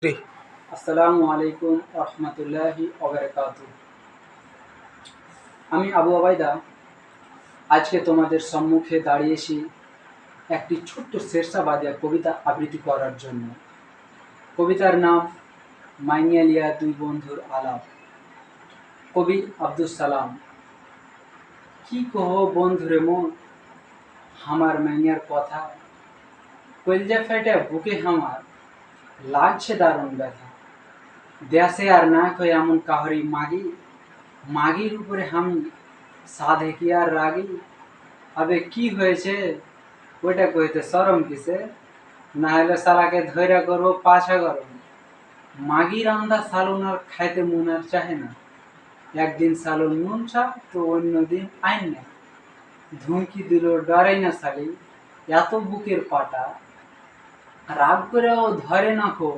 জি। আসসালামু আলাইকুম রহমতুল্লাহি ওবারাকাতু। আমি আবু আবাইদা আজকে তোমাদের সম্মুখে দাঁড়িয়েছি একটি ছোট্ট শেরশাবাদিয়া কবিতা আবৃত্তি করার জন্য। কবিতার নাম মাইনিয়ালিয়া দুই বন্ধুর আলাপ। কবি আব্দুস সালাম। কি কহ বন্ধুরে মন হামার মাইনিয়ার কথা, কলজা ফেটে বুকে হামার লাগছে দারুণ ব্যথা। দেশে আর না কই এমন কাহরি মাগি, মাগির উপরে আমি সাধে কি আর রাগি। আবে কি হয়েছে ওইটা কইতে শরম কিসে, না হলে সালাকে ধৈর্য করবো পাছা গরম। মাগির রান্দা সালুন আর খাইতে মন আর চাহে না, একদিন সালুন নুন ছা তো অন্য দিন আইন না। ধুমকি দিল ডরাই না শালি, এত বুকের পাটা, রাগ করেও ধরে না খো